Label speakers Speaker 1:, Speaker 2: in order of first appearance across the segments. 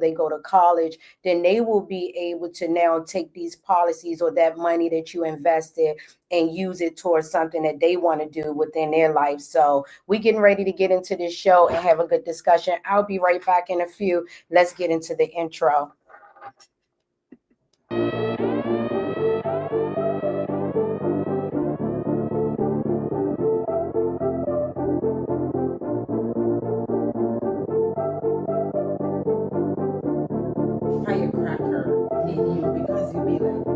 Speaker 1: they go to college, then they will be able to now take these policies or that money that you invested and use it towards something that they want to do within their life. So we getting ready to get into this show and have a good discussion. I'll be right back in a few. Let's get into the intro.
Speaker 2: Firecracker in you because you be like,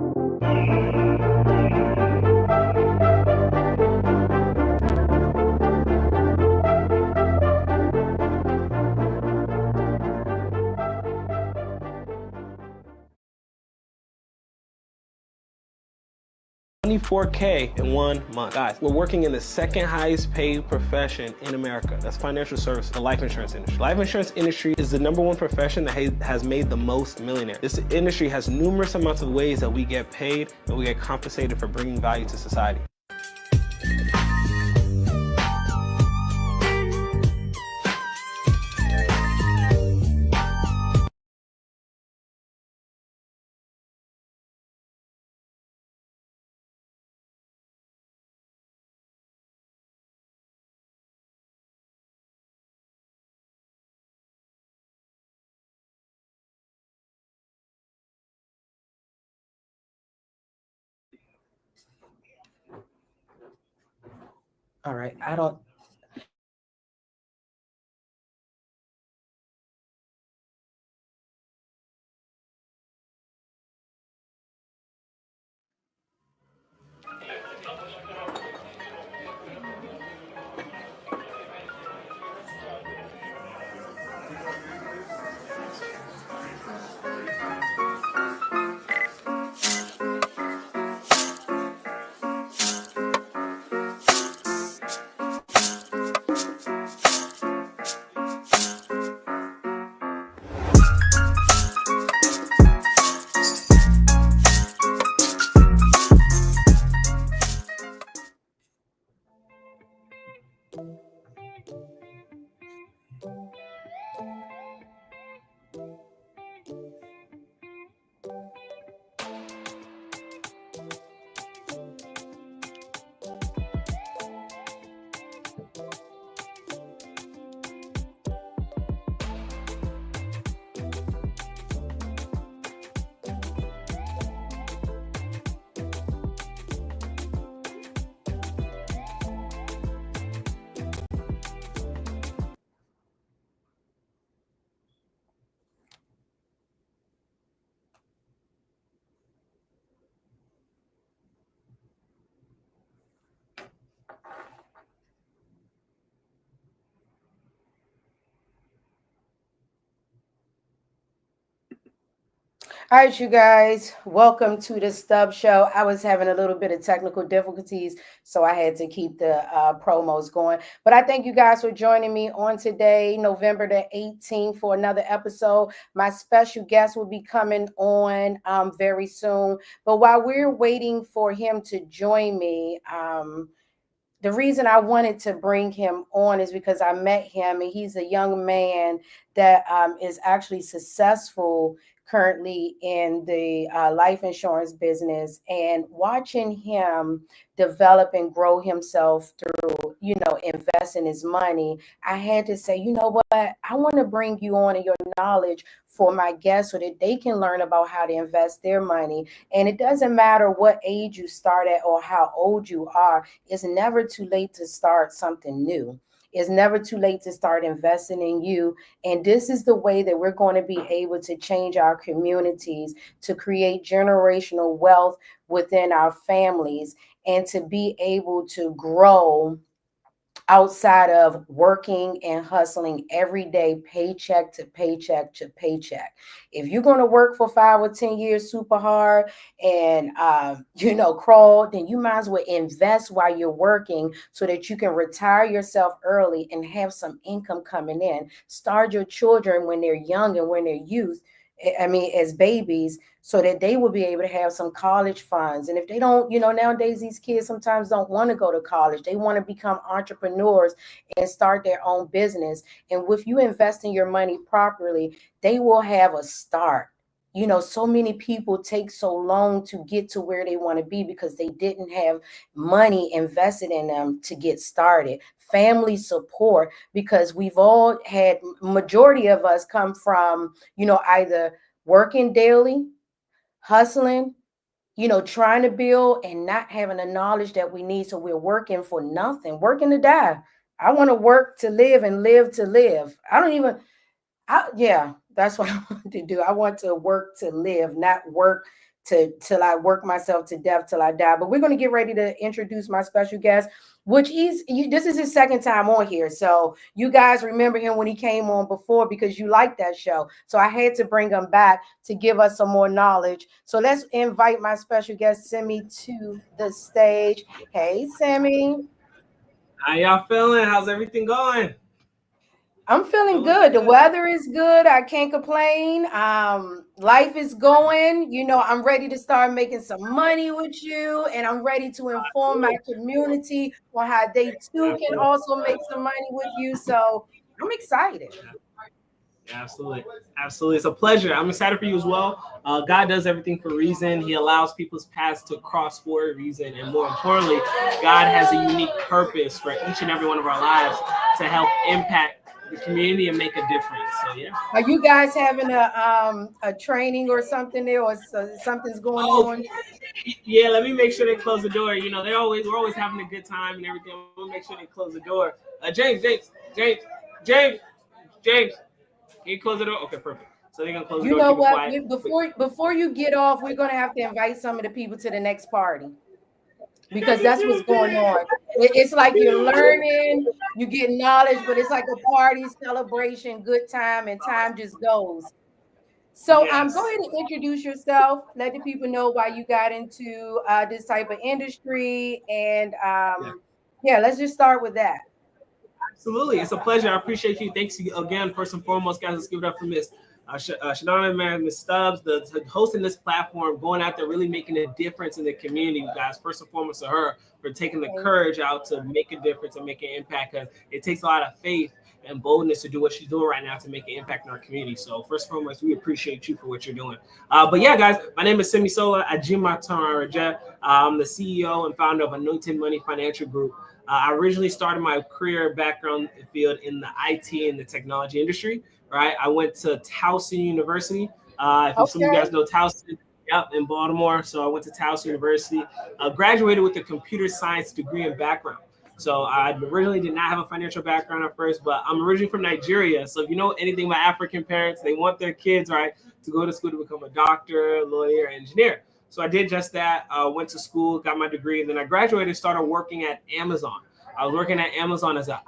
Speaker 3: $24K in 1 month. Guys, we're working in the second highest paid profession in America. That's financial services, the life insurance industry. Life insurance industry is the #1 profession that has made the most millionaires. This industry has numerous amounts of ways that we get paid and we get compensated for bringing value to society.
Speaker 1: All right. I don't. All right, you guys, welcome to the Stub Show. I was having a little bit of technical difficulties, so I had to keep the promos going. But I thank you guys for joining me on today, November the 18th, for another episode. My special guest will be coming on very soon. But while we're waiting for him to join me, the reason I wanted to bring him on is because I met him and he's a young man that is actually successful currently in the life insurance business, and watching him develop and grow himself through, investing his money, I had to say, you know what, I want to bring you on and your knowledge for my guests so that they can learn about how to invest their money. And it doesn't matter what age you start at or how old you are, it's never too late to start something new. It's never too late to start investing in you. And this is the way that we're going to be able to change our communities, to create generational wealth within our families, and to be able to grow outside of working and hustling every day, paycheck to paycheck to paycheck. If you're going to work for 5 or 10 years super hard and crawl, then you might as well invest while you're working so that you can retire yourself early and have some income coming in. Start your children when they're young and when they're youth, I mean, as babies, so that they will be able to have some college funds. And if they don't, nowadays these kids sometimes don't want to go to college. They want to become entrepreneurs and start their own business. And with you investing your money properly, they will have a start. So many people take so long to get to where they want to be because they didn't have money invested in them to get started. Family support, because we've all had, majority of us come from, either working daily, hustling, trying to build and not having the knowledge that we need. So we're working for nothing, working to die. I want to work to live and live to live. Yeah, that's what I want to do. I want to work to live, not work till I work myself to death till I die. But we're going to get ready to introduce my special guest, which this is his second time on here. So you guys remember him when he came on before because you liked that show. So I had to bring him back to give us some more knowledge. So let's invite my special guest, Simi, to the stage. Hey, Simi.
Speaker 3: How y'all feeling? How's everything going?
Speaker 1: I'm feeling good. The weather is good. I can't complain. Life is going. I'm ready to start making some money with you, and I'm ready to inform my community on how they too can also make some money with you. So I'm excited.
Speaker 3: Absolutely. Absolutely. It's a pleasure. I'm excited for you as well. God does everything for a reason. He allows people's paths to cross for a reason. And more importantly, God has a unique purpose for each and every one of our lives to help impact the community and make a difference. So yeah.
Speaker 1: Are you guys having a training or something there, or something's going on?
Speaker 3: Yeah, let me make sure they close the door. We're always having a good time and everything. We'll make sure they close the door. James. Can you close the door? Okay, perfect. So they're gonna close the door.
Speaker 1: You know what? Before you get off, we're gonna have to invite some of the people to the next party, because that's what's going on. It's like you're learning, you get knowledge, but it's like a party, celebration, good time, and time just goes. So
Speaker 3: Yes.
Speaker 1: Go ahead and introduce yourself. Let the people know why you got into this type of industry, and let's just start with that.
Speaker 3: Absolutely. It's a pleasure. I appreciate you. Thanks again, first and foremost, guys. Let's give it up for Miss Shadonna, Miss Stubbs, the hosting this platform, going out there, really making a difference in the community, guys. First and foremost to her for taking the courage out to make a difference and make an impact. Because it takes a lot of faith and boldness to do what she's doing right now to make an impact in our community. So first and foremost, we appreciate you for what you're doing. But yeah, guys, my name is Simi Sola Ajimatamarajah. I'm the CEO and founder of Anointed Money Financial Group. I originally started my career background field in the IT and the technology industry, right? I went to Towson University. If some of you guys know Towson, in Baltimore. So I went to Towson University, graduated with a computer science degree and background. So I originally did not have a financial background at first, but I'm originally from Nigeria. So if you know anything about African parents, they want their kids, right, to go to school to become a doctor, lawyer, engineer. So I did just that, went to school, got my degree, and then I graduated and started working at Amazon. I was working at Amazon as an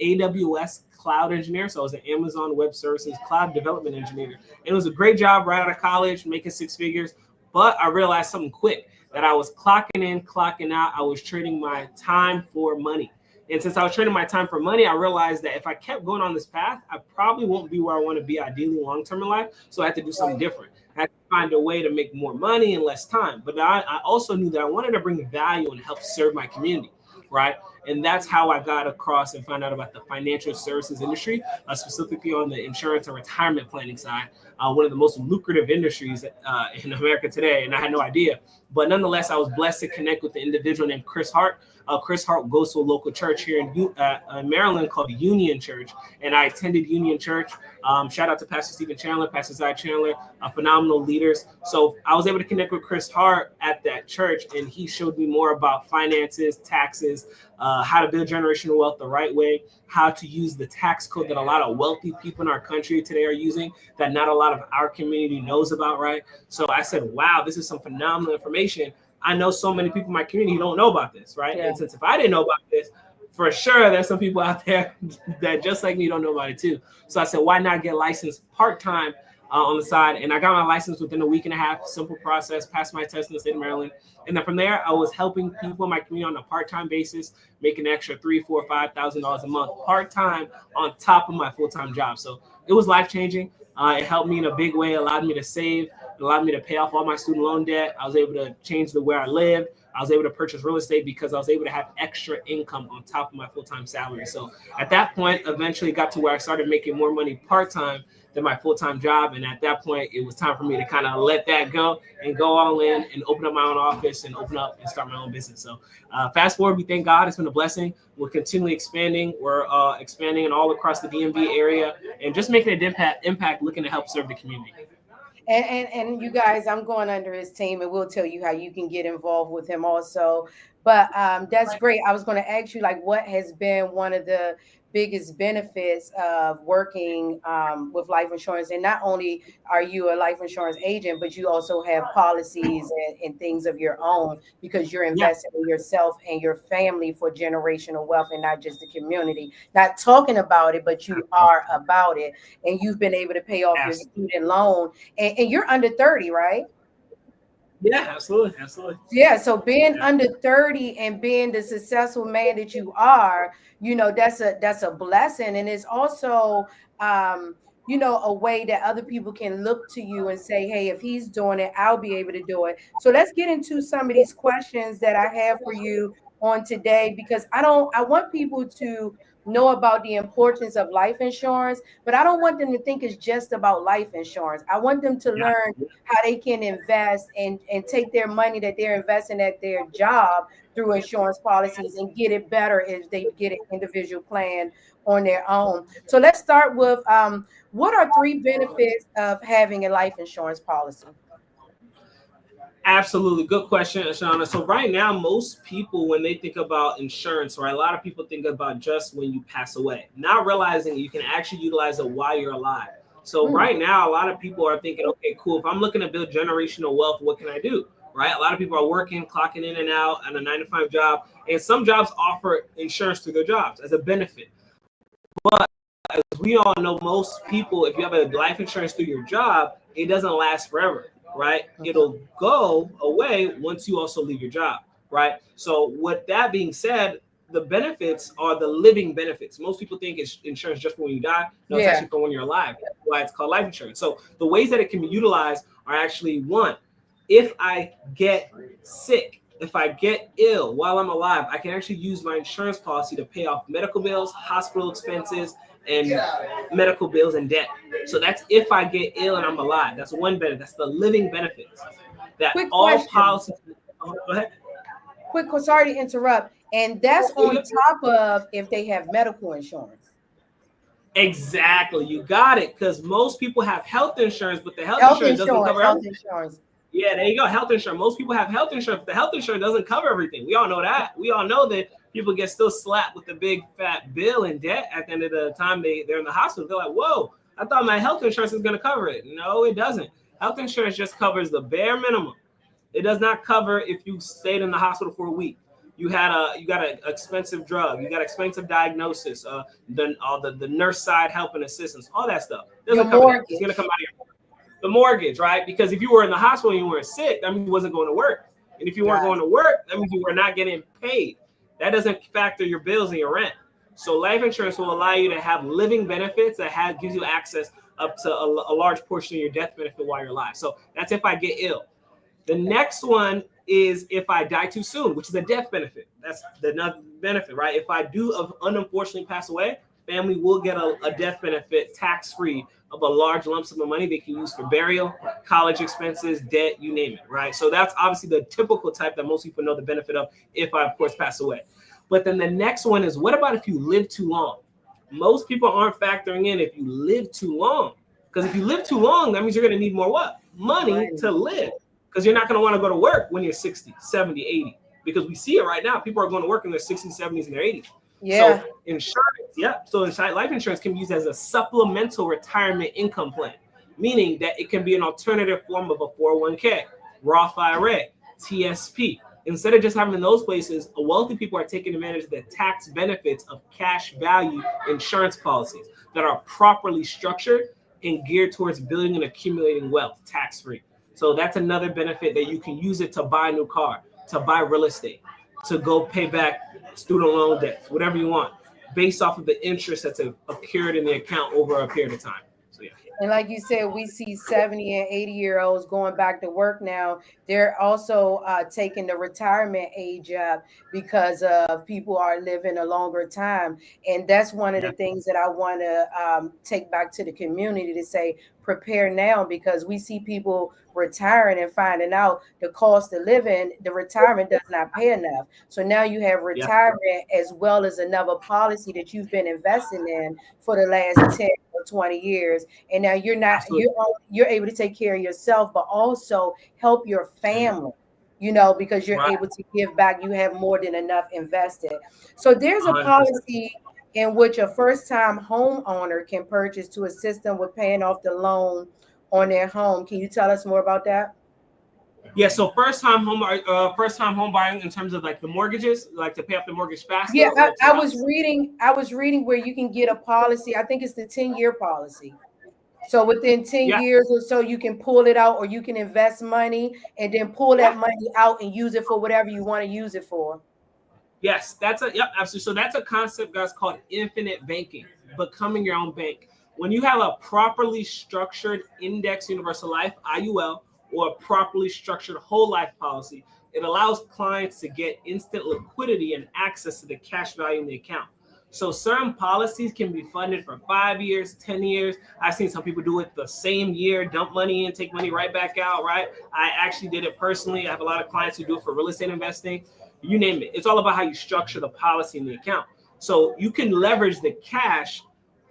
Speaker 3: AWS cloud engineer. So I was an Amazon Web Services cloud development engineer. It was a great job right out of college, making six figures. But I realized something quick, that I was clocking in, clocking out. I was trading my time for money. And since I was trading my time for money, I realized that if I kept going on this path, I probably won't be where I want to be ideally long-term in life. So I had to do something different. I had to find a way to make more money in less time. But I also knew that I wanted to bring value and help serve my community, right? And that's how I got across and found out about the financial services industry, specifically on the insurance and retirement planning side, one of the most lucrative industries in America today. And I had no idea. But nonetheless, I was blessed to connect with an individual named Chris Hart. Chris Hart goes to a local church here in Maryland called Union Church. And I attended Union Church. Shout out to Pastor Stephen Chandler, Pastor Zai Chandler, phenomenal leaders. So I was able to connect with Chris Hart at that church, and he showed me more about finances, taxes, how to build generational wealth the right way, how to use the tax code that a lot of wealthy people in our country today are using that not a lot of our community knows about, right? So I said, wow, this is some phenomenal information. I know so many people in my community who don't know about this, right? Yeah. And since if I didn't know about this, for sure, there's some people out there that just like me don't know about it too. So I said, why not get licensed part-time on the side? And I got my license within a week and a half, simple process, passed my test in the state of Maryland. And then from there, I was helping people in my community on a part-time basis, making an extra $3,000, $4,000, $5,000 a month part-time on top of my full-time job. So it was life-changing. It helped me in a big way, allowed me to save, allowed me to pay off all my student loan debt. I was able to change where I lived. I was able to purchase real estate because I was able to have extra income on top of my full-time salary. So at that point, eventually got to where I started making more money part-time than my full-time job. And at that point, it was time for me to kind of let that go and go all in and open up my own office and open up and start my own business. So fast forward, we thank God. It's been a blessing. We're continually expanding. We're expanding all across the DMV area and just making an impact, looking to help serve the community.
Speaker 1: And you guys, I'm going under his team, and we'll tell you how you can get involved with him also. But that's great. I was going to ask you, like, what has been one of the biggest benefits of working with life insurance? And not only are you a life insurance agent, but you also have policies and things of your own, because you're investing in yourself and your family for generational wealth, and not just the community. Not talking about it, but you are about it. And you've been able to pay off your student loan. And you're under 30, right?
Speaker 3: Yeah, absolutely.
Speaker 1: Yeah, so being under 30 and being the successful man that you are, you know, that's a blessing. And it's also you know, a way that other people can look to you and say, hey, if he's doing it, I'll be able to do it. So let's get into some of these questions that I have for you on today, because I want people to know about the importance of life insurance, but I don't want them to think it's just about life insurance. I want them to learn how they can invest and take their money that they're investing at their job through insurance policies and get it better if they get an individual plan on their own. So let's start with what are 3 benefits of having a life insurance policy?
Speaker 3: Absolutely. Good question, Ashana. So right now, most people, when they think about insurance, right, a lot of people think about just when you pass away, not realizing you can actually utilize it while you're alive. So right now, a lot of people are thinking, okay, cool. If I'm looking to build generational wealth, what can I do? Right? A lot of people are working, clocking in and out on a 9-to-5 job. And some jobs offer insurance through their jobs as a benefit. But as we all know, most people, if you have a life insurance through your job, it doesn't last forever. Right? It'll go away once you also leave your job, right? So with that being said, the benefits are the living benefits. Most people think it's insurance just for when you die. No, it's actually for when you're alive. That's why it's called life insurance. So the ways that it can be utilized are actually, one, if I get sick, if I get ill while I'm alive, I can actually use my insurance policy to pay off medical bills, hospital expenses, and medical bills and debt. So that's if I get ill and I'm alive. That's one benefit. That's the living benefits. That
Speaker 1: Quick
Speaker 3: all
Speaker 1: question.
Speaker 3: policies. Go ahead.
Speaker 1: Sorry to interrupt. And that's on top of if they have medical insurance.
Speaker 3: Exactly. You got it. Because most people have health insurance, but the health insurance doesn't cover everything. Yeah, there you go. Health insurance. Most people have health insurance, but the health insurance doesn't cover everything. We all know that. We all know that people get still slapped with a big fat bill and debt at the end of the time they're in the hospital. They're like, whoa, I thought my health insurance is going to cover it. No, it doesn't. Health insurance just covers the bare minimum. It does not cover if you stayed in the hospital for a week. You got an expensive drug. You got expensive diagnosis. The nurse side help and assistance, all that stuff. Doesn't cover that. It's going to come out of your the mortgage, right? Because if you were in the hospital and you weren't sick, that means you wasn't going to work. And if you weren't going to work, that means you were not getting paid. That doesn't factor your bills and your rent. So life insurance will allow you to have living benefits that gives you access up to a large portion of your death benefit while you're alive. So that's if I get ill. The next one is if I die too soon, which is a death benefit. That's the benefit, right? If I do unfortunately pass away, family will get a death benefit tax-free of a large lump sum of money they can use for burial, college expenses, debt, you name it, right? So that's obviously the typical type that most people know the benefit of if I, of course, pass away. But then the next one is, what about if you live too long? Most people aren't factoring in if you live too long. Because if you live too long, that means you're going to need more what? Money to live. Because you're not going to want to go to work when you're 60, 70, 80. Because we see it right now. People are going to work in their 60s, 70s, and their 80s.
Speaker 1: Yeah.
Speaker 3: So insurance, So life insurance can be used as a supplemental retirement income plan, meaning that it can be an alternative form of a 401k, Roth IRA, TSP. Instead of just having those places, wealthy people are taking advantage of the tax benefits of cash value insurance policies that are properly structured and geared towards building and accumulating wealth tax-free. So that's another benefit that you can use it to buy a new car, to buy real estate, to go pay back student loan debts, whatever you want, based off of the interest that's accrued in the account over a period of time. So yeah.
Speaker 1: And like you said, we see 70 and 80-year-olds going back to work now. They're also taking the retirement age up because of people are living a longer time. And that's one of the things that I want to take back to the community to say, prepare now, because we see people retiring and finding out the cost of living, the retirement does not pay enough. So now you have retirement as well as another policy that you've been investing in for the last 10 or 20 years. And now you're able to take care of yourself, but also help your family, because you're able to give back. You have more than enough invested. So there's a
Speaker 4: 100%.
Speaker 1: policy in which a first-time homeowner can purchase to assist them with paying off the loan on their home. Can you tell us more about that?
Speaker 4: Yeah, so first time home buying in terms of like the mortgages, like to pay off the mortgage faster.
Speaker 1: Yeah, I was reading where you can get a policy. I think it's the 10-year policy. So within 10 years or so, you can pull it out, or you can invest money and then pull that money out and use it for whatever you want to use it for.
Speaker 4: Yes, absolutely. So that's a concept, guys, called infinite banking, becoming your own bank. When you have a properly structured index universal life, IUL, or a properly structured whole life policy, it allows clients to get instant liquidity and access to the cash value in the account. So certain policies can be funded for 5 years, 10 years. I've seen some people do it the same year, dump money in, take money right back out, right? I actually did it personally. I have a lot of clients who do it for real estate investing. You name it. It's all about how you structure the policy in the account. So you can leverage the cash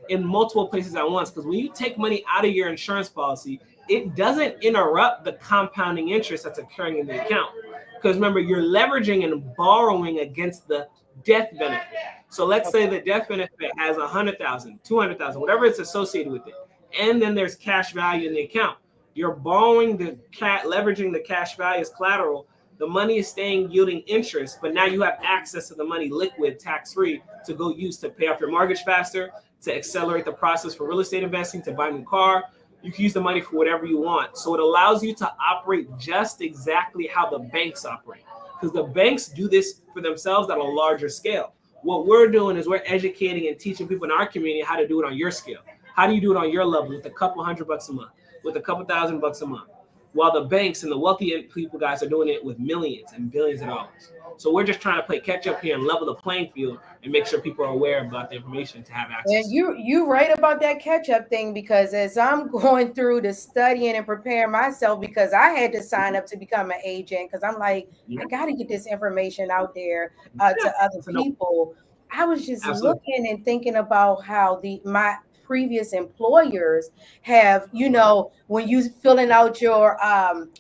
Speaker 4: in multiple places at once, because when you take money out of your insurance policy, it doesn't interrupt the compounding interest that's occurring in the account. Because remember, you're leveraging and borrowing against the death benefit. So let's say the death benefit has 100,000, 200,000, whatever it's associated with it. And then there's cash value in the account. You're borrowing leveraging the cash value as collateral. The money is yielding interest, but now you have access to the money liquid, tax-free, to go use to pay off your mortgage faster, to accelerate the process for real estate investing, to buy a new car. You can use the money for whatever you want. So it allows you to operate just exactly how the banks operate, because the banks do this for themselves at a larger scale. What we're doing is we're educating and teaching people in our community how to do it on your scale. How do you do it on your level with a couple $100 a month, with a couple $1,000 a month? While the banks and the wealthy people, guys, are doing it with millions and billions of dollars. So we're just trying to play catch up here and level the playing field and make sure people are aware about the information to have access.
Speaker 1: And you right about that catch up thing, because as I'm going through the studying and preparing myself, because I had to sign up to become an agent, because I'm like, I got to get this information out there to other people. I was just looking and thinking about how my previous employers have, when you filling out your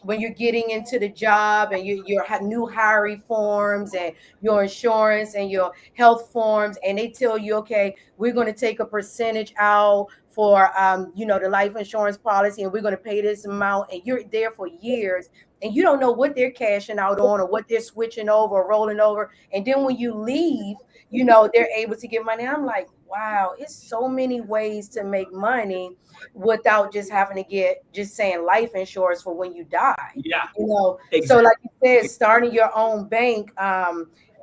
Speaker 1: when you're getting into the job and your new hiring forms and your insurance and your health forms, and they tell you, okay, we're going to take a percentage out for the life insurance policy, and we're going to pay this amount, and you're there for years and you don't know what they're cashing out on or what they're switching over or rolling over, and then when you leave, they're able to get money. I'm like, wow, it's so many ways to make money without just having to get just saying life insurance for when you die.
Speaker 4: Yeah.
Speaker 1: Exactly. So like you said, starting your own bank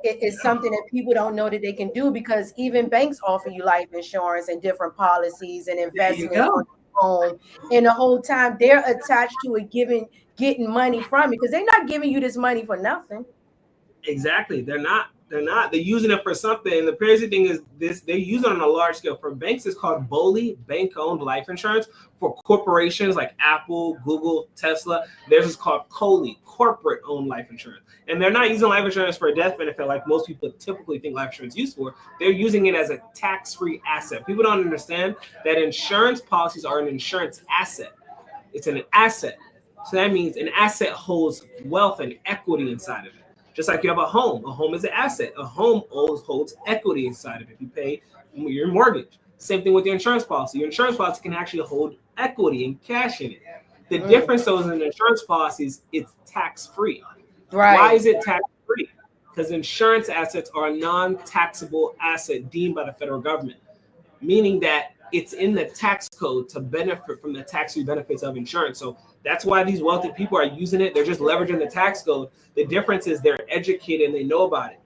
Speaker 1: is something that people don't know that they can do, because even banks offer you life insurance and different policies and investments on your own. And the whole time they're attached to it, getting money from it, because they're not giving you this money for nothing.
Speaker 4: Exactly. They're not. They're using it for something. And the crazy thing is they use it on a large scale. For banks, it's called BOLI, bank-owned life insurance. For corporations like Apple, Google, Tesla, theirs is called COLI, corporate-owned life insurance. And they're not using life insurance for a death benefit like most people typically think life insurance is used for. They're using it as a tax-free asset. People don't understand that insurance policies are an insurance asset. It's an asset. So that means an asset holds wealth and equity inside of it. Just like you have a home is an asset. A home always holds equity inside of it. You pay your mortgage. Same thing with your insurance policy. Your insurance policy can actually hold equity and cash in it. The difference though is in insurance policies, it's tax-free.
Speaker 1: Right.
Speaker 4: Why is it tax-free? Because insurance assets are a non-taxable asset deemed by the federal government, meaning that it's in the tax code to benefit from the tax-free benefits of insurance. So that's why these wealthy people are using it. They're just leveraging the tax code. The difference is they're educated and they know about it.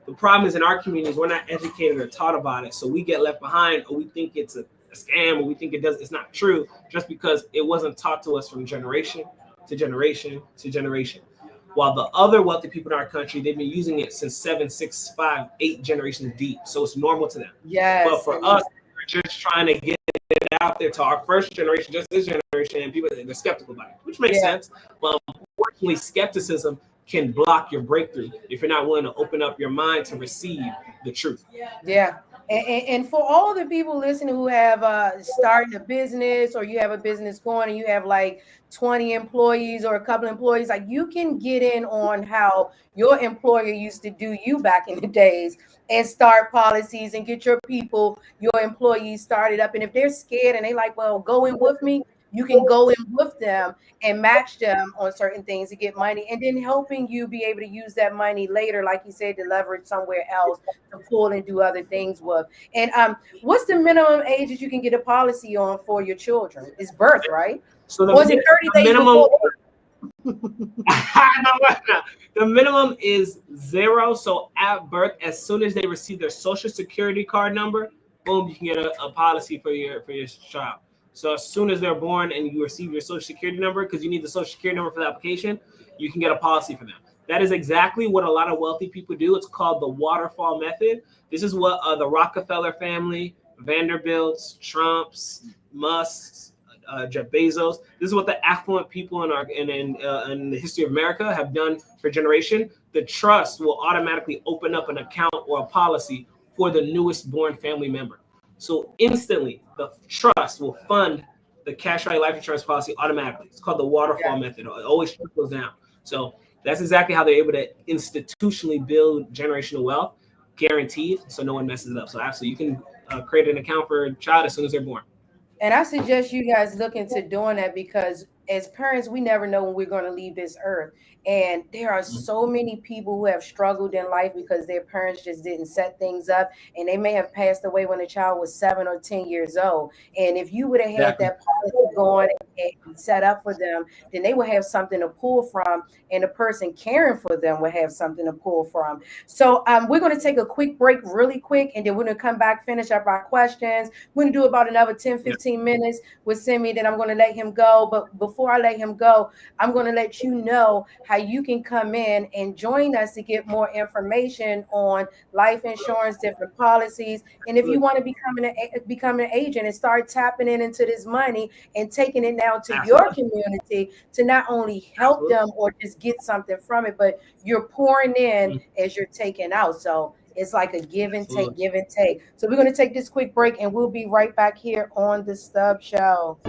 Speaker 4: The problem is in our communities, we're not educated or taught about it. So we get left behind, or we think it's a a scam, or we think it's not true, just because it wasn't taught to us from generation to generation to generation. While the other wealthy people in our country, they've been using it since 7, 6, 5, 8 generations deep. So it's normal to them.
Speaker 1: Yes.
Speaker 4: But for us, we're just trying to get it out there to our first generation, just this generation, and people, they're skeptical about it, which makes sense. But unfortunately, skepticism can block your breakthrough if you're not willing to open up your mind to receive the truth.
Speaker 1: Yeah. And for all the people listening who have started a business, or you have a business going and you have like 20 employees or a couple employees, like, you can get in on how your employer used to do you back in the days and start policies and get your people, your employees started up. And if they're scared and they like, well, go in with me, you can go in with them and match them on certain things to get money, and then helping you be able to use that money later, like you said, to leverage somewhere else, to pull and do other things with. And what's the minimum age that you can get a policy on for your children? It's birth, right?
Speaker 4: So
Speaker 1: Was it 30 days
Speaker 4: minimum?
Speaker 1: before?
Speaker 4: The minimum is 0. So at birth, as soon as they receive their social security card number, boom, you can get a policy for your child. So as soon as they're born and you receive your social security number, because you need the social security number for the application, you can get a policy for them. That is exactly what a lot of wealthy people do. It's called the waterfall method. This is what the Rockefeller family, Vanderbilts, Trumps, Musks, Jeff Bezos. This is what the affluent people in the history of America have done for generation. The trust will automatically open up an account or a policy for the newest born family member. So instantly, the trust will fund the cash value life insurance policy automatically. It's called the waterfall method. It always trickles down. So that's exactly how they're able to institutionally build generational wealth, guaranteed, so no one messes it up. So absolutely, you can create an account for a child as soon as they're born.
Speaker 1: And I suggest you guys look into doing that, because as parents, we never know when we're going to leave this earth. And there are so many people who have struggled in life because their parents just didn't set things up, and they may have passed away when the child was 7 or 10 years old. And if you would have had that policy going and set up for them, then they would have something to pull from, and the person caring for them would have something to pull from. So we're going to take a quick break really quick, and then we're going to come back, finish up our questions. We're going to do about another 10, 15 minutes with Simi, then I'm going to let him go. But before I let him go, I'm going to let you know how you can come in and join us to get more information on life insurance, different policies. And if you want to become an agent and start tapping into this money and taking it now to your community to not only help them or just get something from it, but you're pouring in as you're taking out. So it's like a give and take, give and take. So we're going to take this quick break, and we'll be right back here on the Stub Show.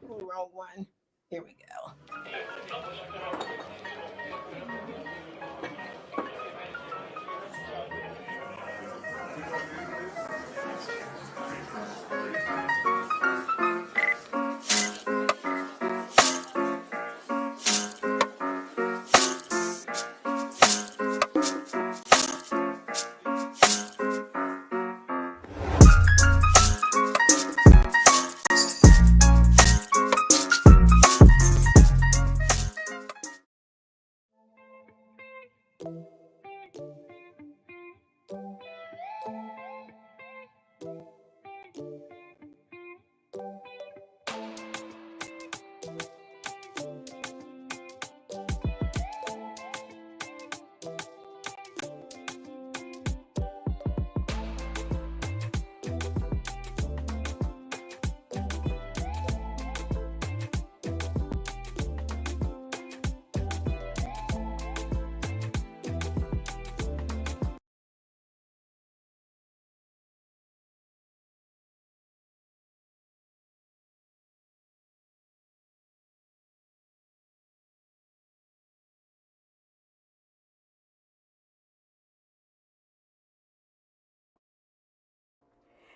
Speaker 1: Wrong one. Here we go.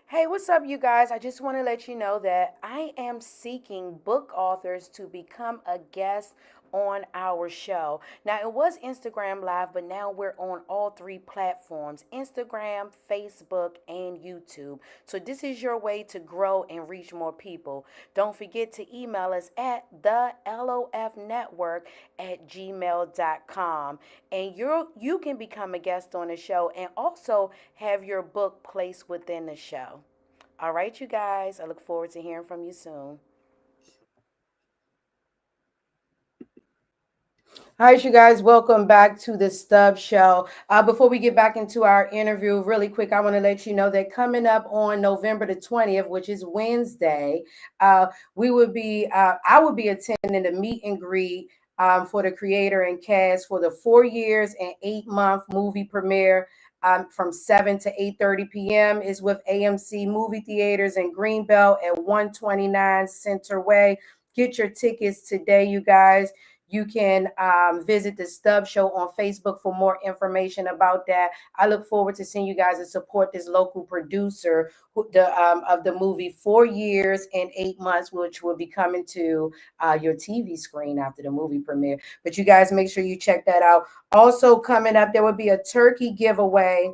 Speaker 1: Hey, what's up, you guys? I just want to let you know that I am seeking book authors to become a guest on our show. Now, it was Instagram Live, but now we're on all 3 platforms: Instagram, Facebook, and YouTube. So this is your way to grow and reach more people. Don't forget to email us at thelofnetwork@gmail.com. And you can become a guest on the show and also have your book placed within the show. All right, you guys, I look forward to hearing from you soon. All right, you guys, welcome back to the Stub Show. Before we get back into our interview, really quick, I want to let you know that coming up on November the 20th, which is Wednesday, I will be attending the meet and greet for the creator and cast for the 4 years and 8-month movie premiere. From 7 to 8:30 p.m. is with AMC Movie Theaters in Greenbelt at 129 Center Way. Get your tickets today, you guys. You can visit the Stub Show on Facebook for more information about that. I look forward to seeing you guys and support this local producer of the movie 4 years and 8 months, which will be coming to your TV screen after the movie premiere. But you guys make sure you check that out. Also coming up, there will be a turkey giveaway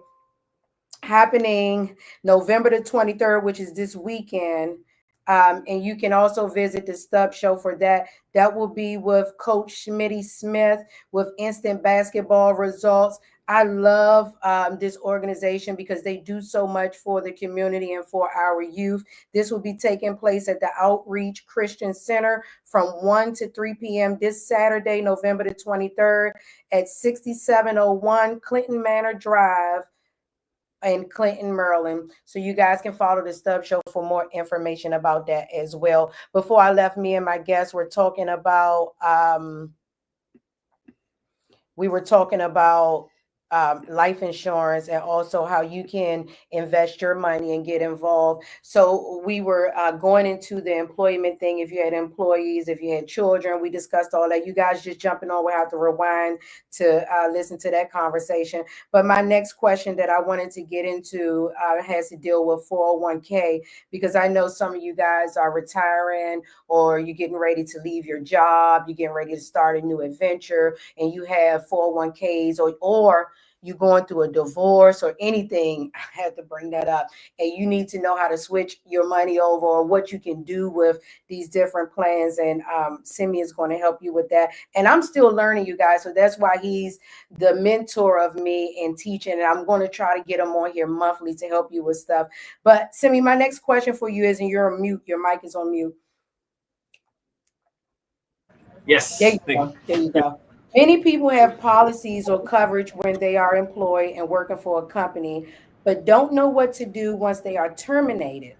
Speaker 1: happening November the 23rd, which is this weekend. And you can also visit the Stub Show for that. That will be with Coach Smitty Smith with Instant Basketball Results. I love this organization because they do so much for the community and for our youth. This will be taking place at the Outreach Christian Center from 1 to 3 p.m. this Saturday, November the 23rd at 6701 Clinton Manor Drive in Clinton, Maryland. So you guys can follow the Stub Show for more information about that as well. Before I left, me and my guests were talking about life insurance and also how you can invest your money and get involved. So we were going into the employment thing. If you had employees, if you had children, we discussed all that. You guys just jumping on, we have to rewind to listen to that conversation. But my next question that I wanted to get into has to deal with 401k, because I know some of you guys are retiring or you're getting ready to leave your job, you're getting ready to start a new adventure, and you have 401ks or you're going through a divorce or anything. I had to bring that up. And you need to know how to switch your money over or what you can do with these different plans. And Simi is going to help you with that. And I'm still learning, you guys. So that's why he's the mentor of me in teaching. And I'm going to try to get him on here monthly to help you with stuff. But Simi, my next question for you is, and you're on mute. Your mic is on mute.
Speaker 4: Yes.
Speaker 1: There you go. There you go. Many people have policies or coverage when they are employed and working for a company, but don't know what to do once they are terminated.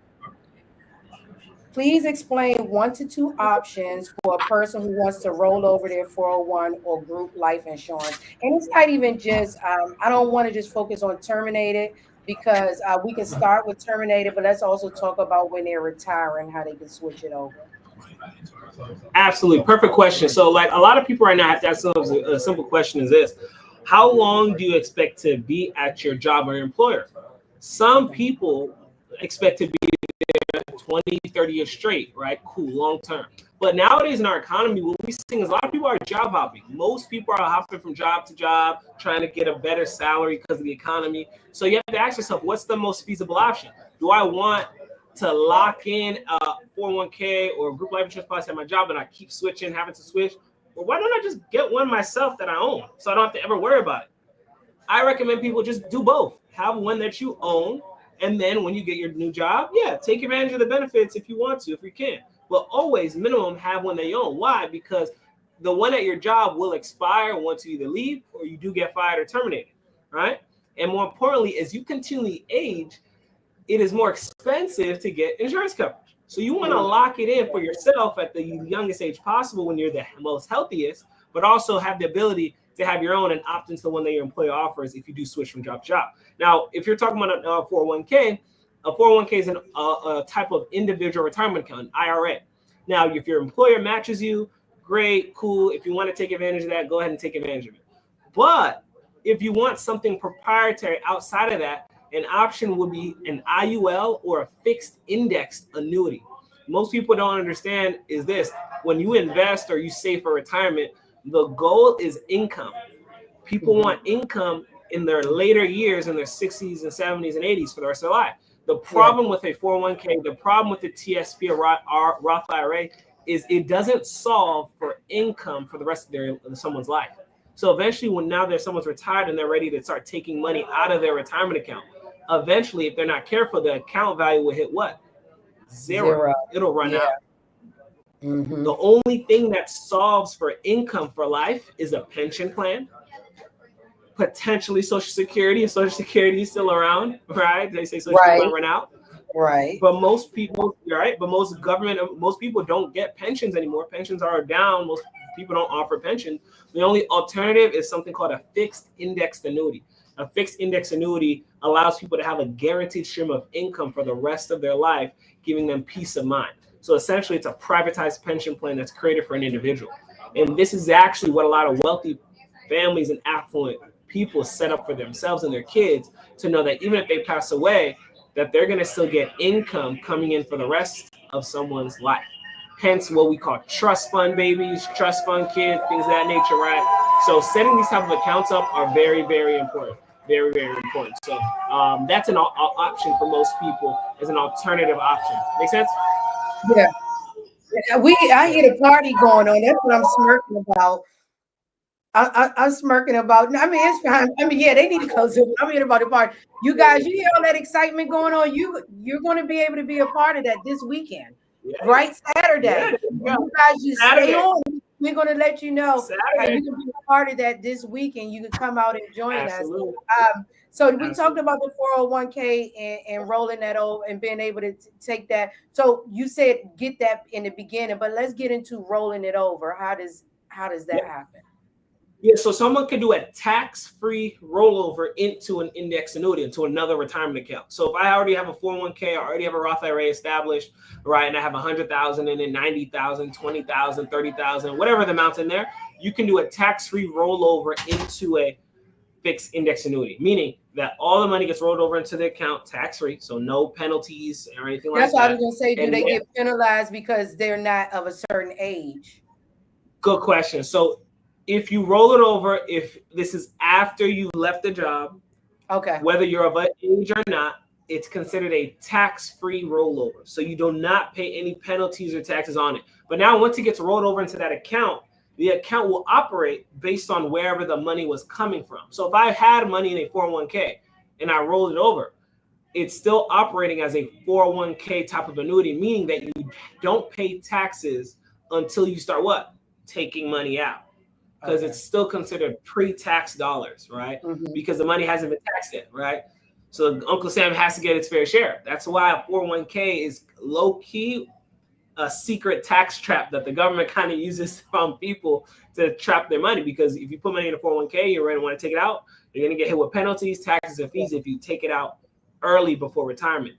Speaker 1: Please explain 1 to 2 options for a person who wants to roll over their 401 or group life insurance. And it's not even just, I don't want to just focus on terminated, because we can start with terminated, but let's also talk about when they're retiring, how they can switch it over.
Speaker 4: Absolutely. Perfect question. So like a lot of people right now have to ask themselves a simple question is this: how long do you expect to be at your job or your employer? Some people expect to be there 20, 30 years straight, right? Cool, long term. But nowadays in our economy, what we're seeing is a lot of people are job hopping. Most people are hopping from job to job, trying to get a better salary because of the economy. So you have to ask yourself, what's the most feasible option? Do I want to lock in a 401k or a group life insurance policy at my job and I keep switching, having to switch? Well, why don't I just get one myself that I own so I don't have to ever worry about it? I recommend people just do both. Have one that you own, and then when you get your new job, yeah, take advantage of the benefits if you want to, if you can. But always minimum have one that you own. Why? Because the one at your job will expire once you either leave or you do get fired or terminated, right? And more importantly, as you continually age, it is more expensive to get insurance coverage. So you want to lock it in for yourself at the youngest age possible when you're the most healthiest, but also have the ability to have your own and opt into the one that your employer offers if you do switch from job to job. Now, if you're talking about a 401k, a 401k is a type of individual retirement account, an IRA. Now, if your employer matches you, great, cool. If you want to take advantage of that, go ahead and take advantage of it. But if you want something proprietary outside of that, an option would be an IUL or a fixed indexed annuity. Most people don't understand is this: when you invest or you save for retirement, The goal is income. People want income in their later years, in their 60s and 70s and 80s for the rest of their life. The problem with a 401k, the problem with the TSP or Roth IRA is it doesn't solve for income for the rest of someone's life. So eventually, when now someone's retired and they're ready to start taking money out of their retirement account, eventually, if they're not careful, the account value will hit what? Zero. It'll run out. The only thing that solves for income for life is a pension plan, potentially Social Security. If Social Security is still around, right? They say Social Security might run out.
Speaker 1: Right.
Speaker 4: But most people, right? But most people don't get pensions anymore. Pensions are down. Most people don't offer pension. The only alternative is something called a fixed indexed annuity. A fixed index annuity allows people to have a guaranteed stream of income for the rest of their life, giving them peace of mind. So essentially, it's a privatized pension plan that's created for an individual. And this is actually what a lot of wealthy families and affluent people set up for themselves and their kids, to know that even if they pass away, that they're going to still get income coming in for the rest of someone's life. Hence what we call trust fund babies, trust fund kids, things of that nature, right? So setting these type of accounts up are very, very important. Very, very important. So that's an option for most people, as an alternative option. Make sense?
Speaker 1: Yeah. I hear the party going on. That's what I'm smirking about. I'm smirking about. I mean, it's fine. I mean, yeah, they need to close it. I'm hearing about the party. You guys, you hear all that excitement going on. You're going to be able to be a part of that this weekend, right? Saturday.
Speaker 4: Yeah.
Speaker 1: You guys just stay on. We're going to let you know how you can be a part of that this weekend. You can come out and join us. So we talked about the 401k and rolling that over and being able to take that. So you said get that in the beginning, but let's get into rolling it over. How does that happen?
Speaker 4: Yeah, so someone can do a tax-free rollover into an index annuity, into another retirement account. So if I already have a 401k, I already have a Roth IRA established, right, and I have 100,000 in it, 90,000, 20,000, 30,000, whatever the amount's in there, you can do a tax-free rollover into a fixed index annuity, meaning that all the money gets rolled over into the account tax-free, so no penalties or anything like that.
Speaker 1: That's what I was going to say. Do they get penalized because they're not of a certain age?
Speaker 4: Good question. So if you roll it over, if this is after you left the job,
Speaker 1: okay,
Speaker 4: whether you're of age or not, it's considered a tax-free rollover. So you do not pay any penalties or taxes on it. But now once it gets rolled over into that account, the account will operate based on wherever the money was coming from. So if I had money in a 401k and I rolled it over, it's still operating as a 401k type of annuity, meaning that you don't pay taxes until you start what? Taking money out. Because it's still considered pre-tax dollars, right? Because the money hasn't been taxed yet, right? So Uncle Sam has to get its fair share. That's why a 401k is low-key a secret tax trap that the government kind of uses from people to trap their money. Because if you put money in a 401k, you're going to want to take it out. You're going to get hit with penalties, taxes, and fees if you take it out early before retirement.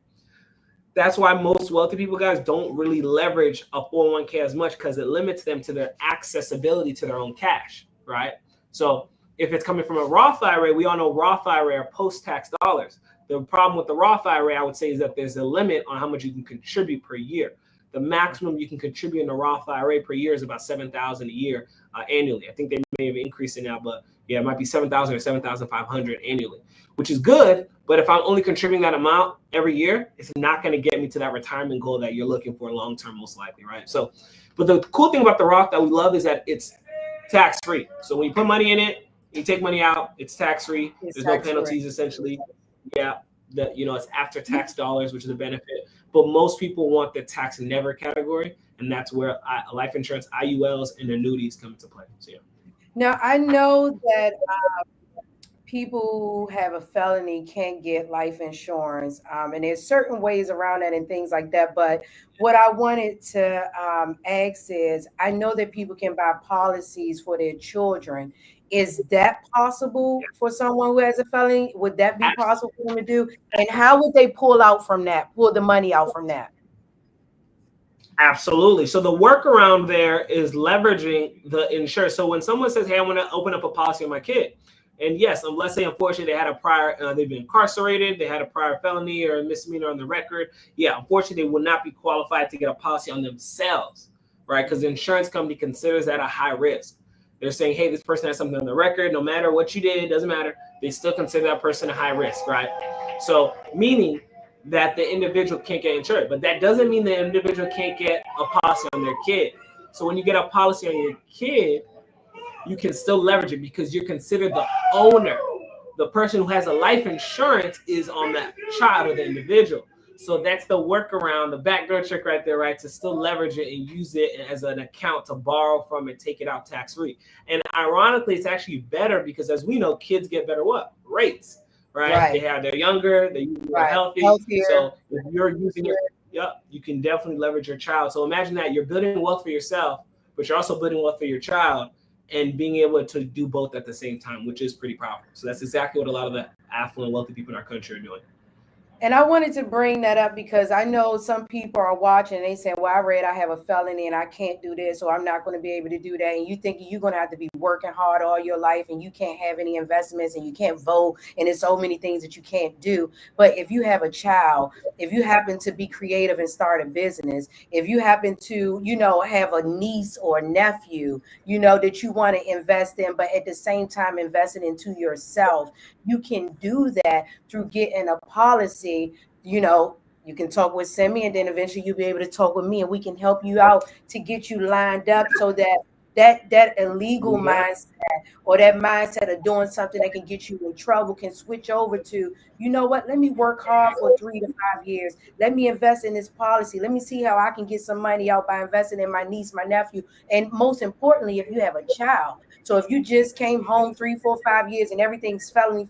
Speaker 4: That's why most wealthy people, guys, don't really leverage a 401k as much, because it limits them to their accessibility to their own cash, right? So if it's coming from a Roth IRA, we all know Roth IRA are post-tax dollars. The problem with the Roth IRA, I would say, is that there's a limit on how much you can contribute per year. The maximum you can contribute in a Roth IRA per year is about $7,000 a year annually. I think they may have increased it now, but yeah, it might be $7,000 or $7,500 annually, which is good. But if I'm only contributing that amount every year, it's not going to get me to that retirement goal that you're looking for long term, most likely, right? So, but the cool thing about the Roth that we love is that it's tax free. So when you put money in it, you take money out, it's tax free. There's no penalties, essentially. Yeah, it's after tax dollars, which is a benefit. But most people want the tax never category, and that's where life insurance, IULs, and annuities come into play. So yeah.
Speaker 1: Now I know that people who have a felony can't get life insurance, and there's certain ways around that and things like that. But what I wanted to ask is, I know that people can buy policies for their children. Is that possible for someone who has a felony? Would that be possible for them to do? And how would they pull the money out from that?
Speaker 4: Absolutely. So the workaround there is leveraging the insurance. So when someone says, hey, I want to open up a policy on my kid, and yes, let's say, unfortunately, they had a prior, they've been incarcerated, they had a prior felony or a misdemeanor on the record. Yeah, unfortunately, they will not be qualified to get a policy on themselves, right? Because the insurance company considers that a high risk. They're saying, hey, this person has something on the record. No matter what you did, it doesn't matter. They still consider that person a high risk, right? So meaning that the individual can't get insured, but that doesn't mean the individual can't get a policy on their kid. So when you get a policy on your kid, you can still leverage it because you're considered the owner. The person who has a life insurance is on that child or the individual. So that's the workaround, the backdoor trick right there, right? To still leverage it and use it as an account to borrow from and take it out tax-free. And ironically, it's actually better because as we know, kids get better what? Rates, right? They're younger, they're healthy.
Speaker 1: Healthier.
Speaker 4: So if you're using it, you can definitely leverage your child. So imagine that you're building wealth for yourself, but you're also building wealth for your child and being able to do both at the same time, which is pretty powerful. So that's exactly what a lot of the affluent, wealthy people in our country are doing.
Speaker 1: And I wanted to bring that up because I know some people are watching and they say, well, I read I have a felony and I can't do this, or I'm not going to be able to do that. And you think you're going to have to be working hard all your life and you can't have any investments and you can't vote. And there's so many things that you can't do. But if you have a child, if you happen to be creative and start a business, if you happen to, have a niece or nephew, that you want to invest in, but at the same time, investing into yourself, you can do that through getting a policy. You can talk with Simi and then eventually you'll be able to talk with me and we can help you out to get you lined up so that illegal mindset or that mindset of doing something that can get you in trouble can switch over to, let me work hard for 3 to 5 years. Let me invest in this policy. Let me see how I can get some money out by investing in my niece, my nephew. And most importantly, if you have a child. So if you just came home 3, 4, 5 years and everything's felony,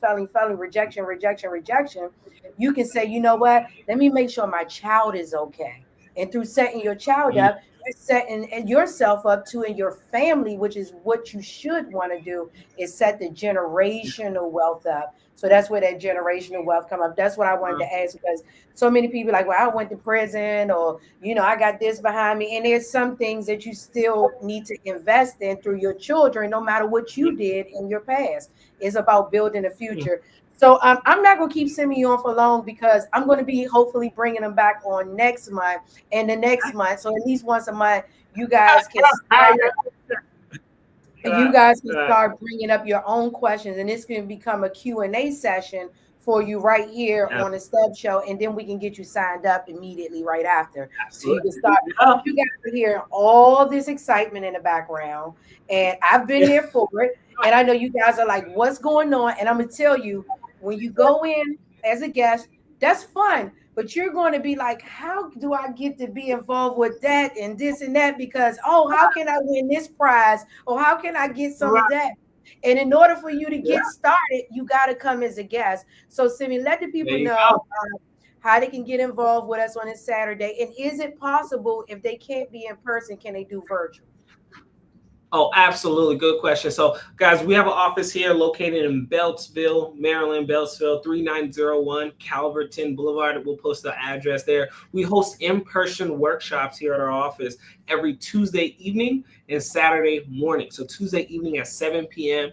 Speaker 1: rejection, you can say, what? Let me make sure my child is okay. And through setting your child up, you're setting yourself up too, and your family, which is what you should want to do, is set the generational wealth up. So that's where that generational wealth come up. That's what I wanted to ask, because so many people like, well, I went to prison, or, I got this behind me. And there's some things that you still need to invest in through your children, no matter what you did in your past. It's about building a future. So I'm not going to keep sending you on for long because I'm going to be hopefully bringing them back on next month and the next month. So at least once a month, you guys can start bringing up your own questions, and this can become a Q&A session for you right here on the Stub Show, and then we can get you signed up immediately right after. So you can start. You guys are hearing all this excitement in the background, and I've been here for it. And I know you guys are like, what's going on? And I'm going to tell you, when you go in as a guest, that's fun. But you're going to be like, how do I get to be involved with that and this and that? Because, how can I win this prize? Or how can I get some of that? And in order for you to get started, you got to come as a guest. So, Simi, let the people know how they can get involved with us on this Saturday. And is it possible, if they can't be in person, can they do virtual?
Speaker 4: Oh, absolutely. Good question. So, guys, we have an office here located in Beltsville, Maryland, 3901 Calverton Boulevard. We'll post the address there. We host in-person workshops here at our office every Tuesday evening and Saturday morning. So Tuesday evening at 7 p.m.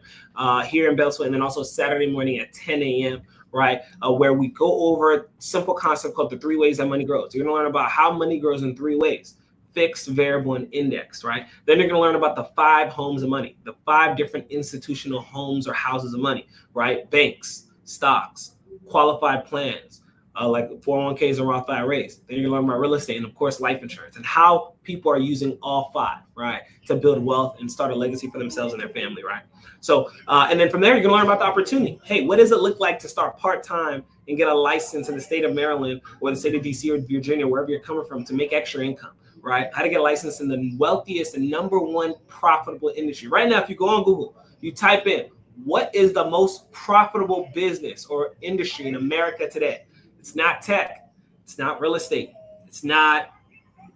Speaker 4: Here in Beltsville, and then also Saturday morning at 10 a.m., right? Where we go over a simple concept called the 3 ways that money grows. You're going to learn about how money grows in 3 ways. Fixed, variable, and index, right? Then you're going to learn about the 5 homes of money, the 5 different institutional homes or houses of money, right? Banks, stocks, qualified plans, like 401ks and Roth IRAs. Then you're going to learn about real estate and, of course, life insurance, and how people are using all 5, right, to build wealth and start a legacy for themselves and their family, right? So, and then from there, you're going to learn about the opportunity. Hey, what does it look like to start part-time and get a license in the state of Maryland or the state of DC or Virginia, wherever you're coming from, to make extra income? Right? How to get a license in the wealthiest and #1 profitable industry. Right now, if you go on Google, you type in, what is the most profitable business or industry in America today? It's not tech. It's not real estate. It's not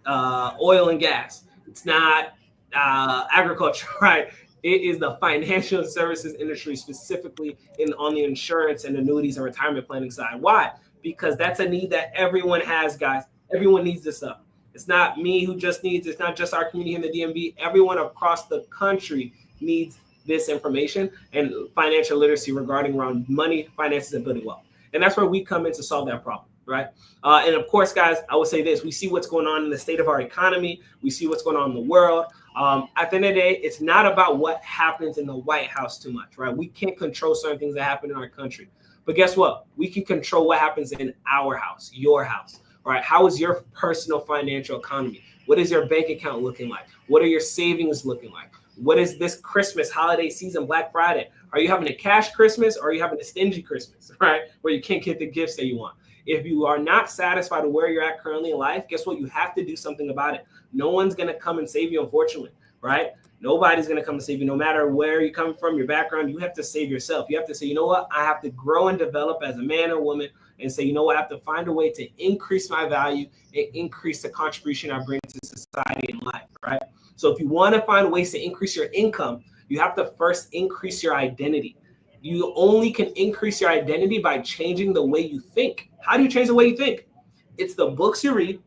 Speaker 4: oil and gas. It's not agriculture, right? It is the financial services industry, specifically on the insurance and annuities and retirement planning side. Why? Because that's a need that everyone has, guys. Everyone needs this stuff. It's not me who just needs, it's not just our community in the DMV. Everyone across the country needs this information and financial literacy regarding around money, finances, and building wealth. And that's where we come in to solve that problem, right? And of course, guys, I would say this. We see what's going on in the state of our economy. We see what's going on in the world. At the end of the day, it's not about what happens in the White House too much, right? We can't control certain things that happen in our country. But guess what? We can control what happens in our house, your house, right? How is your personal financial economy? What is your bank account looking like? What are your savings looking like? What is this Christmas holiday season, Black Friday? Are you having a cash Christmas or are you having a stingy Christmas, right? Where you can't get the gifts that you want. If you are not satisfied with where you're at currently in life, guess what? You have to do something about it. No one's going to come and save you, unfortunately, right? Nobody's going to come and save you. No matter where you're coming from, your background, you have to save yourself. You have to say, you know what? I have to grow and develop as a man or woman and say, you know what? I have to find a way to increase my value and increase the contribution I bring to society and life, right? So if you want to find ways to increase your income, you have to first increase your identity. You only can increase your identity by changing the way you think. How do you change the way you think? It's the books you read,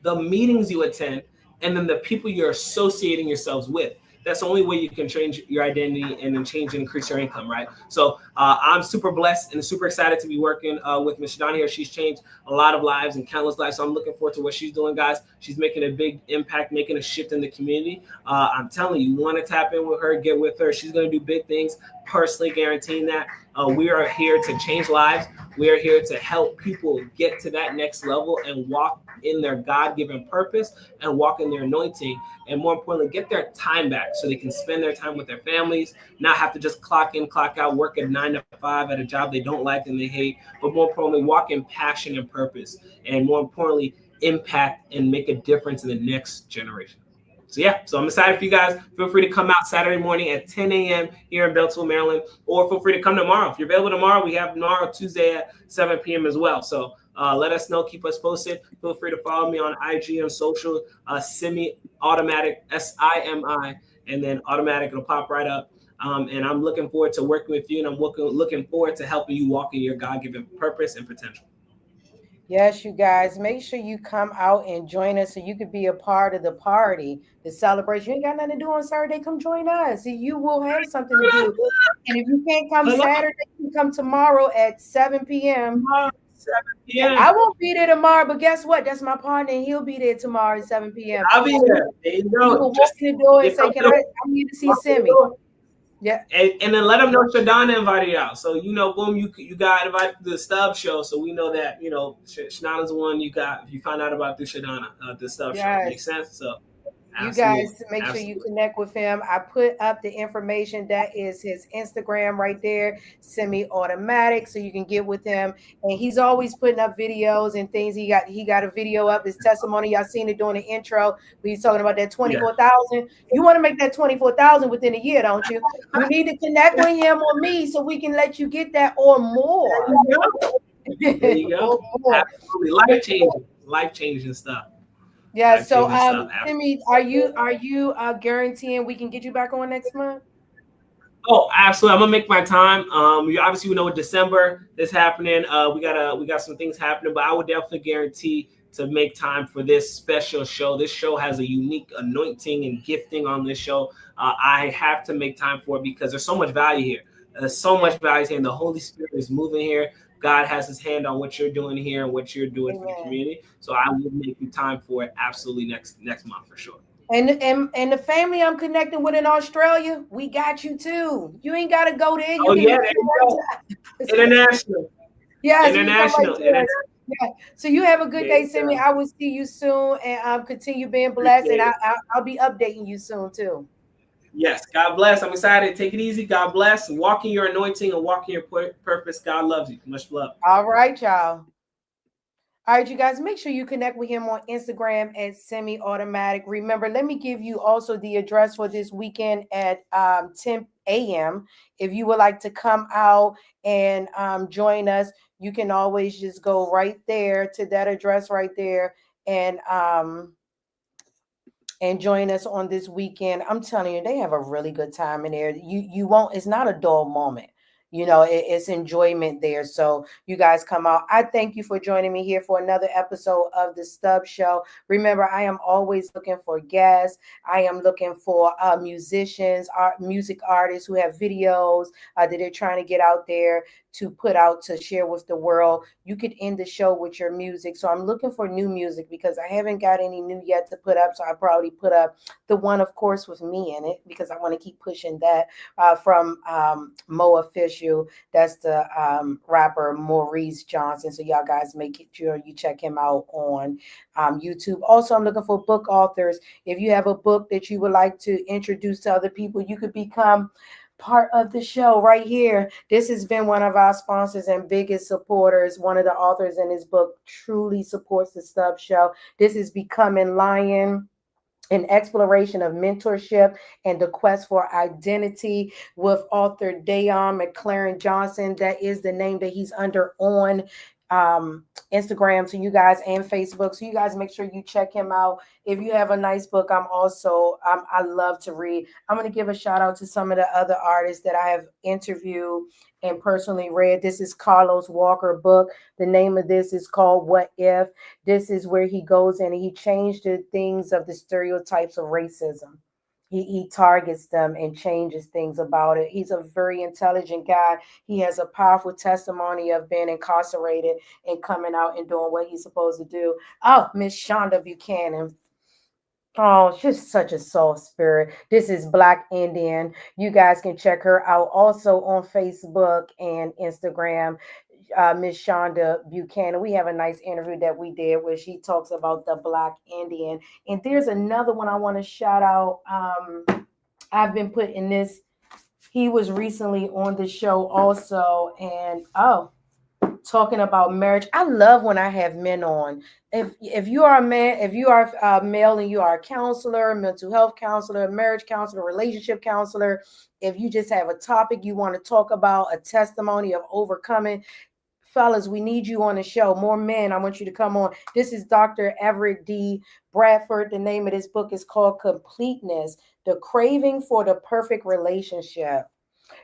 Speaker 4: the meetings you attend, and then the people you're associating yourselves with. That's the only way you can change your identity and then change and increase your income, right? So I'm super blessed and super excited to be working with Ms. Shadana here. She's changed a lot of lives and countless lives. So I'm looking forward to what she's doing, guys. She's making a big impact, making a shift in the community. I'm telling you, you want to tap in with her, get with her. She's going to do big things, personally guaranteeing that. We are here to change lives. We are here to help people get to that next level and walk in their God-given purpose and walk in their anointing. And more importantly, get their time back so they can spend their time with their families, not have to just clock in, clock out, work at 9 to 5 at a job they don't like and they hate, but more importantly, walk in passion and purpose. And more importantly, impact and make a difference in the next generation. So yeah, so I'm excited for you guys. Feel free to come out Saturday morning at 10 a.m. here in Beltsville, Maryland, or feel free to come tomorrow. If you're available tomorrow, we have tomorrow, Tuesday at 7 p.m. as well. So let us know, keep us posted. Feel free to follow me on IG and social, Simi-Automatic, SIMI, and then automatic, it'll pop right up. And I'm looking forward to working with you, and I'm looking forward to helping you walk in your God-given purpose and potential.
Speaker 1: Yes, you guys, make sure you come out and join us so you could be a part of the party, the celebration. You ain't got nothing to do on Saturday, come join us. You will have something to do. And if you can't come Saturday, you can come tomorrow at 7 p.m.
Speaker 4: 7 p.m.
Speaker 1: I won't be there tomorrow, but guess what? That's my partner, and he'll be there tomorrow at 7 p.m.
Speaker 4: I'll be there. There you go.
Speaker 1: You will walk in the door and say, I need to see Simi. Yeah,
Speaker 4: and then let them know Shadana invited you out. So boom, you got invited to the Stub Show. So we know that Shadana's the one you got. If you find out about through Shadana, the Stub Show makes sense. So
Speaker 1: you guys make sure you connect with him. I put up the information. That is his Instagram right there, Semi-Automatic, so you can get with him. And he's always putting up videos and things. He got a video up, his testimony. Y'all seen it during the intro. He's talking about that 24,000. You want to make that 24,000 within a year, don't you? You need to connect with him or me so we can let you get that or more.
Speaker 4: There you go. Absolutely. Life changing stuff.
Speaker 1: Yeah. So, Simi, are you guaranteeing we can get you back on next month?
Speaker 4: Oh, absolutely. I'm gonna make my time. Obviously we know December is happening. We got some things happening, but I would definitely guarantee to make time for this special show. This show has a unique anointing and gifting on this show. I have to make time for it because there's so much value here. There's so much value here, and the Holy Spirit is moving here. God has his hand on what you're doing here and what you're doing for the community. So I will make you time for it absolutely next month for sure.
Speaker 1: And the family I'm connecting with in Australia, we got you too. You ain't got to go there.
Speaker 4: There you go. International.
Speaker 1: Yeah.
Speaker 4: International.
Speaker 1: Yeah. So you have a good day, Simi. I will see you soon, and continue being blessed. And I'll be updating you soon too.
Speaker 4: Yes, God bless. I'm excited. Take it easy. God bless. Walk in your anointing and walk in your purpose. God loves you. Much love.
Speaker 1: All right, y'all. All right, you guys, make sure you connect with him on Instagram at Semi-Automatic. Remember, let me give you also the address for this weekend at 10 a.m. If you would like to come out and join us, you can always just go right there to that address right there and join us on this weekend. I'm telling you, they have a really good time in there. You won't, it's not a dull moment. It's enjoyment there. So you guys come out. I thank you for joining me here for another episode of the Stub Show. Remember, I am always looking for guests. I am looking for musicians, music artists who have videos that they're trying to get out there to put out to share with the world. You could end the show with your music. So I'm looking for new music because I haven't got any new yet to put up. So I probably put up the one, of course, with me in it because I want to keep pushing that from Mo Official. That's the rapper Maurice Johnson. So y'all guys make sure you check him out on YouTube. Also, I'm looking for book authors. If you have a book that you would like to introduce to other people, you could become part of the show right here. This has been one of our sponsors and biggest supporters. One of the authors in his book truly supports the Stubbs Show. This is Becoming Lion, an exploration of mentorship and the quest for identity with author Dayon McLaren Johnson. That is the name that he's under on Instagram to you guys and Facebook. So you guys make sure you check him out. If you have a nice book, I love to read. I'm going to give a shout out to some of the other artists that I have interviewed and personally read. This is Carlos Walker book. The name of this is called What If. This is where he goes in and he changed the things of the stereotypes of racism. He targets them and changes things about it. He's a very intelligent guy. He has a powerful testimony of being incarcerated and coming out and doing what he's supposed to do. Oh, Miss Shonda Buchanan. Oh, she's such a soft spirit. This is Black Indian. You guys can check her out also on Facebook and Instagram. Miss Shonda Buchanan. We have a nice interview that we did where she talks about the Black Indian. And there's another one I want to shout out. I've been putting this. He was recently on the show also. And talking about marriage. I love when I have men on. If you are a man, if you are a male and you are a counselor, mental health counselor, marriage counselor, relationship counselor, if you just have a topic you want to talk about, a testimony of overcoming, fellas, we need you on the show. More men, I want you to come on. This is Dr. Everett D. Bradford. The name of this book is called Completeness, The Craving for the Perfect Relationship.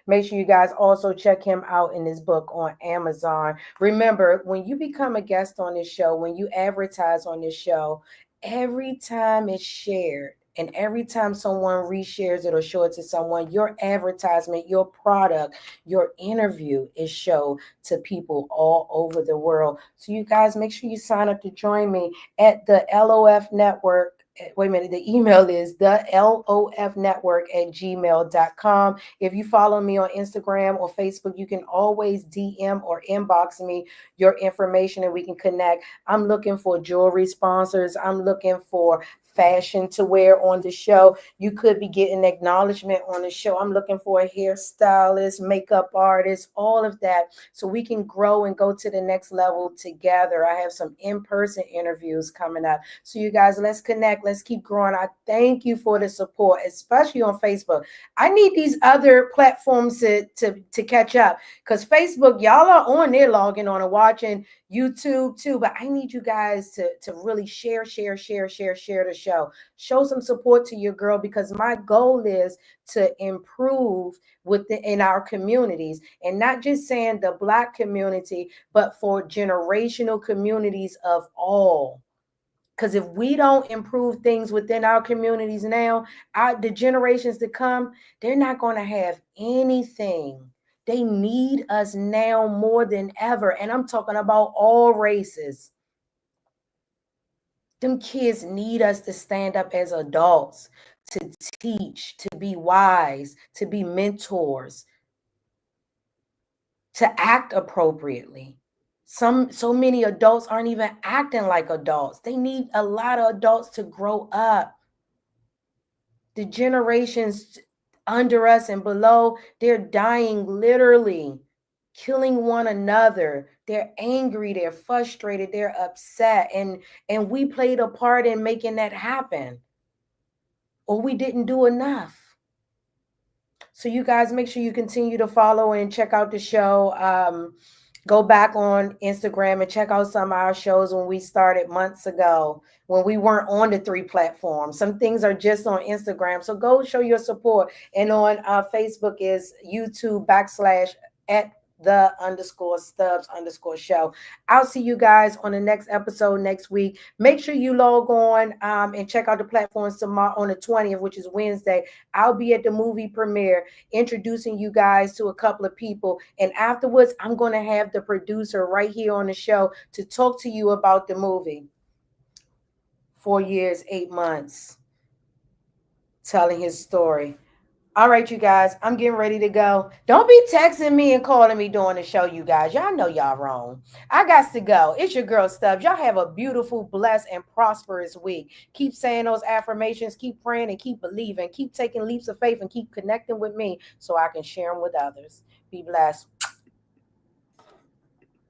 Speaker 1: Make sure you guys also check him out in his book on Amazon. Remember, when you become a guest on this show, when you advertise on this show, every time it's shared and every time someone reshares it or show it to someone, your advertisement, your product, your interview is shown to people all over the world. So you guys make sure you sign up to join me at the LOF Network. Wait a minute, the email is the lofnetwork@gmail.com. If you follow me on Instagram or Facebook, you can always DM or inbox me your information and we can connect. I'm looking for jewelry sponsors. I'm looking for fashion to wear on the show. You could be getting acknowledgement on the show. I'm looking for a hairstylist, makeup artist, all of that, so we can grow and go to the next level together. I have some in-person interviews coming up. So you guys, let's connect. Let's keep growing. I thank you for the support, especially on Facebook. I need these other platforms to catch up because Facebook, y'all are on there logging on and watching YouTube too, but I need you guys to really share the show. Show some support to your girl because my goal is to improve in our communities, and not just saying the Black community, but for generational communities of all. Because if we don't improve things within our communities now, the generations to come, they're not going to have anything. They need us now more than ever. And I'm talking about all races. Them kids need us to stand up as adults, to teach, to be wise, to be mentors, to act appropriately. So many adults aren't even acting like adults. They need a lot of adults to grow up. The generations under us and below, they're dying literally, killing one another. They're angry, they're frustrated, they're upset. And we played a part in making that happen. Or we didn't do enough. So you guys make sure you continue to follow and check out the show. Go back on Instagram and check out some of our shows when we started months ago, when we weren't on the 3 platforms. Some things are just on Instagram. So go show your support. And on Facebook is YouTube @ _Stubbs_show. I'll see you guys on the next episode next week. Make sure you log on and check out the platforms tomorrow on the 20th, which is Wednesday. I'll be at the movie premiere introducing you guys to a couple of people. And afterwards, I'm going to have the producer right here on the show to talk to you about the movie. 4 years, 8 months, telling his story. All right, you guys, I'm getting ready to go. Don't be texting me and calling me during the show, you guys. Y'all know y'all wrong. I got to go. It's your girl Stubbs. Y'all have a beautiful, blessed, and prosperous week. Keep saying those affirmations, keep praying, and keep believing. Keep taking leaps of faith and keep connecting with me so I can share them with others. Be blessed.